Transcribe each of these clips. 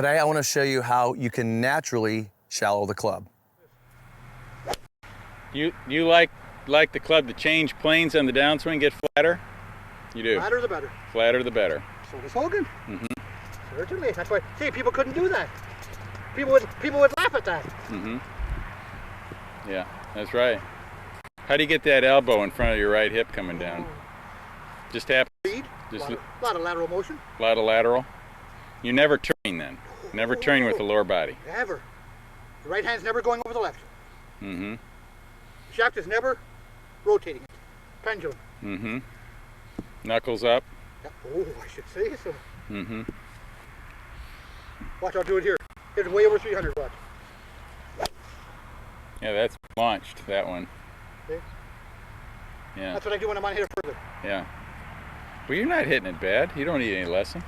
Today I want to show you how you can naturally shallow the club. You like the club to change planes on the downswing, get flatter? You do. Flatter the better. Flatter the better. So does Hogan. Mm-hmm. Certainly. That's why, see, people couldn't do that. People would laugh at that. Mm-hmm. Yeah, that's right. How do you get that elbow in front of your right hip coming down? Just happens. Speed. Just a lot of lateral motion. A lot of lateral. You never turn then. Never turn with the lower body. Never. The right hand's never going over the left. Mm-hmm. Shaft is never rotating it. Pendulum. Mm-hmm. Knuckles up. Yeah. Oh, I should say so. Mm-hmm. Watch, I'll do it here. It's way over 300 watts. Yeah, that's launched, that one. Okay. Yeah. That's what I do when I'm on here further. Yeah. Well, you're not hitting it bad. You don't need any lesson.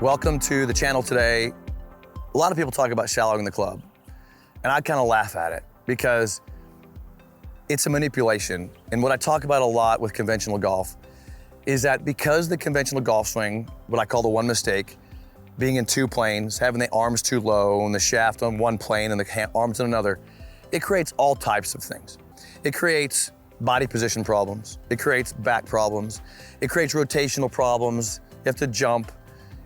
Welcome to the channel today. A lot of people talk about shallowing the club, and I kind of laugh at it because it's a manipulation. And what I talk about a lot with conventional golf is that because the conventional golf swing, what I call the one mistake, being in two planes, having the arms too low and the shaft on one plane and the arms on another, it creates all types of things. It creates body position problems. It creates back problems. It creates rotational problems. You have to jump.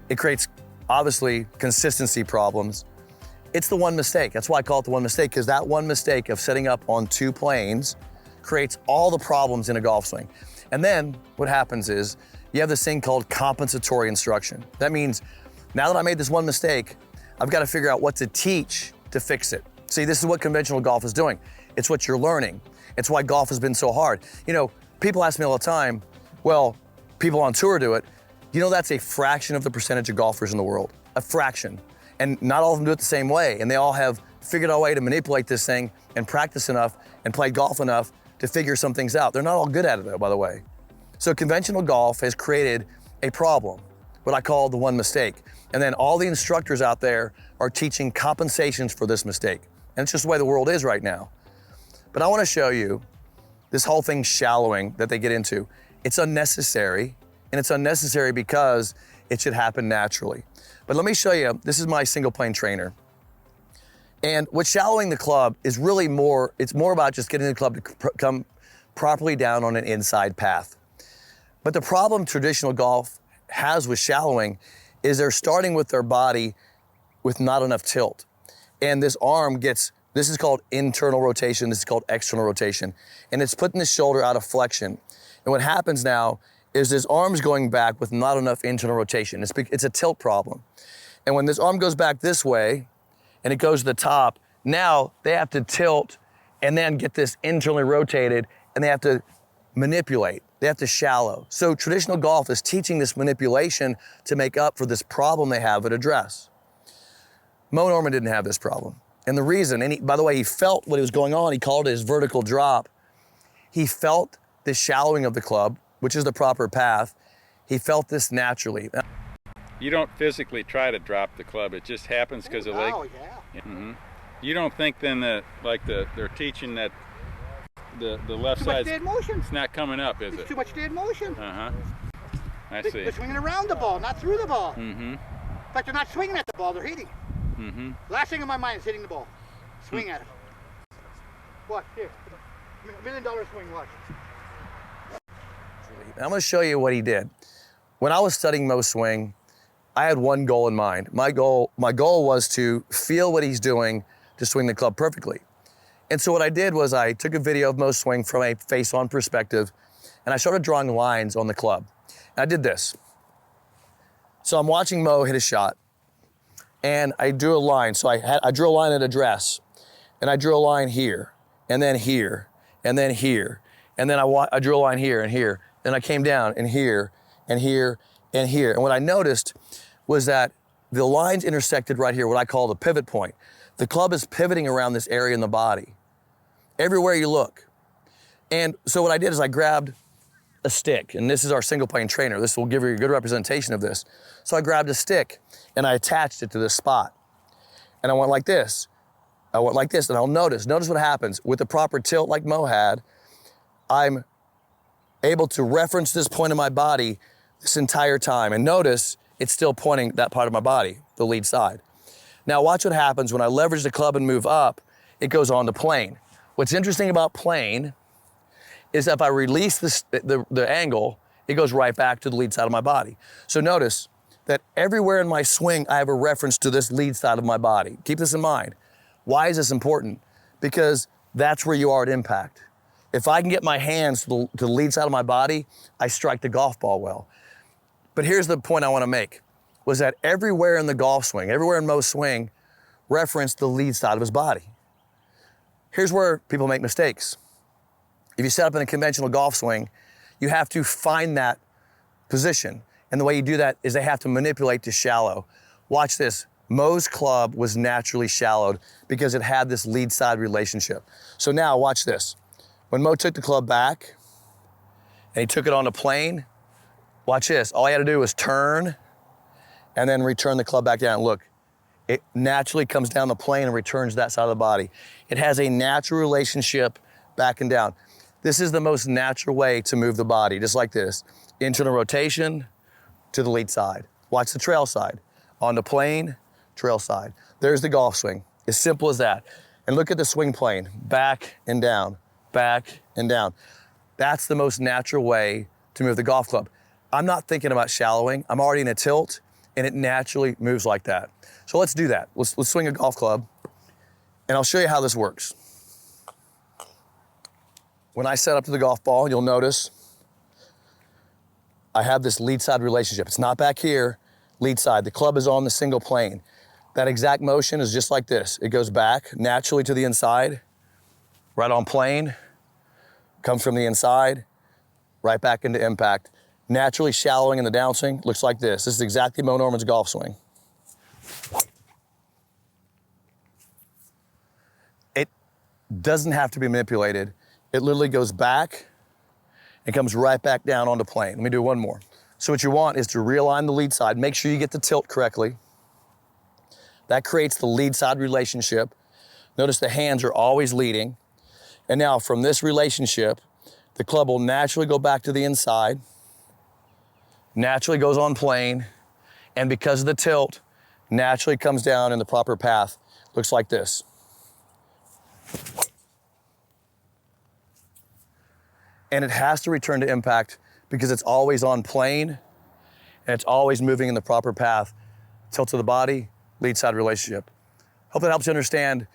It creates, obviously, consistency problems. It's the one mistake. That's why I call it the one mistake, because that one mistake of setting up on two planes creates all the problems in a golf swing. And then what happens is you have this thing called compensatory instruction. That means now that I made this one mistake, I've got to figure out what to teach to fix it. See, this is what conventional golf is doing. It's what you're learning. It's why golf has been so hard. You know, people ask me all the time, well, people on tour do it. You know, that's a fraction of the percentage of golfers in the world, a fraction. And not all of them do it the same way. And they all have figured out a way to manipulate this thing and practice enough and play golf enough to figure some things out. They're not all good at it though, by the way. So conventional golf has created a problem, what I call the one mistake. And then all the instructors out there are teaching compensations for this mistake. And it's just the way the world is right now. But I want to show you this whole thing shallowing that they get into. It's unnecessary. And it's unnecessary because it should happen naturally. But let me show you, this is my single plane trainer. And what shallowing the club is really it's more about just getting the club to come properly down on an inside path. But the problem traditional golf has with shallowing is they're starting with their body with not enough tilt. And this arm this is called internal rotation, this is called external rotation. And it's putting the shoulder out of flexion. And what happens now is this arm's going back with not enough internal rotation. It's a tilt problem. And when this arm goes back this way and it goes to the top, now they have to tilt and then get this internally rotated and they have to manipulate. They have to shallow. So traditional golf is teaching this manipulation to make up for this problem they have at address. Moe Norman didn't have this problem. And the reason, and by the way, he felt what was going on. He called it his vertical drop. He felt the shallowing of the club, which is the proper path. He felt this naturally. You don't physically try to drop the club. It just happens because of leg. Oh, yeah. Mm-hmm. You don't think then that they're teaching that the left side it's not coming up, is it? Too much dead motion. Uh-huh. I see. They're swinging around the ball, not through the ball. Mm-hmm. In fact, they're not swinging at the ball, they're hitting. Mm-hmm. Last thing in my mind is hitting the ball. Swing at it. Watch, here. $1 million swing, watch. I'm gonna show you what he did. When I was studying Moe's swing, I had one goal in mind. My goal was to feel what he's doing to swing the club perfectly. And so what I did was I took a video of Moe's swing from a face-on perspective, and I started drawing lines on the club. And I did this. So I'm watching Moe hit a shot, and I drew a line. So I drew a line at address, and I drew a line here, and then here, and then here, and then I drew a line here and here. Then I came down and here, and here, and here. And what I noticed was that the lines intersected right here, what I call the pivot point. The club is pivoting around this area in the body, everywhere you look. And so what I did is I grabbed a stick, and this is our single plane trainer. This will give you a good representation of this. So I grabbed a stick, and I attached it to this spot. And I went like this. I went like this, and I'll notice what happens. With the proper tilt like Moe had, I'm able to reference this point in my body this entire time. And notice it's still pointing that part of my body, the lead side. Now watch what happens when I leverage the club and move up, it goes on to plane. What's interesting about plane is if I release the angle, it goes right back to the lead side of my body. So notice that everywhere in my swing, I have a reference to this lead side of my body. Keep this in mind. Why is this important? Because that's where you are at impact. If I can get my hands to the lead side of my body, I strike the golf ball well. But here's the point I want to make, was that everywhere in the golf swing, everywhere in Moe's swing, referenced the lead side of his body. Here's where people make mistakes. If you set up in a conventional golf swing, you have to find that position. And the way you do that is they have to manipulate to shallow. Watch this. Moe's club was naturally shallowed because it had this lead side relationship. So now watch this. When Moe took the club back and he took it on the plane, watch this. All he had to do was turn and then return the club back down. Look, it naturally comes down the plane and returns that side of the body. It has a natural relationship back and down. This is the most natural way to move the body, just like this. Internal rotation to the lead side. Watch the trail side. On the plane, trail side. There's the golf swing. As simple as that. And look at the swing plane. Back and down, back and down. That's the most natural way to move the golf club. I'm not thinking about shallowing. I'm already in a tilt, and it naturally moves like that. So let's do that. Let's swing a golf club, and I'll show you how this works. When I set up to the golf ball, you'll notice I have this lead side relationship. It's not back here, lead side. The club is on the single plane. That exact motion is just like this. It goes back naturally to the inside, right on plane, comes from the inside, right back into impact. Naturally shallowing in the downswing looks like this. This is exactly Moe Norman's golf swing. It doesn't have to be manipulated. It literally goes back and comes right back down onto plane. Let me do one more. So what you want is to realign the lead side. Make sure you get the tilt correctly. That creates the lead side relationship. Notice the hands are always leading. And now from this relationship, the club will naturally go back to the inside, naturally goes on plane, and because of the tilt, naturally comes down in the proper path. Looks like this. And it has to return to impact because it's always on plane and it's always moving in the proper path. Tilt to the body, lead side relationship. Hope that helps you understand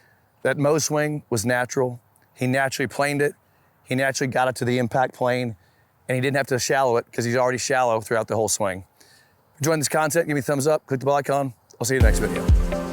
that Moe's swing was natural. He naturally planed it. He naturally got it to the impact plane, and he didn't have to shallow it because he's already shallow throughout the whole swing. If you enjoyed this content, give me a thumbs up, click the bell icon. I'll see you in the next video.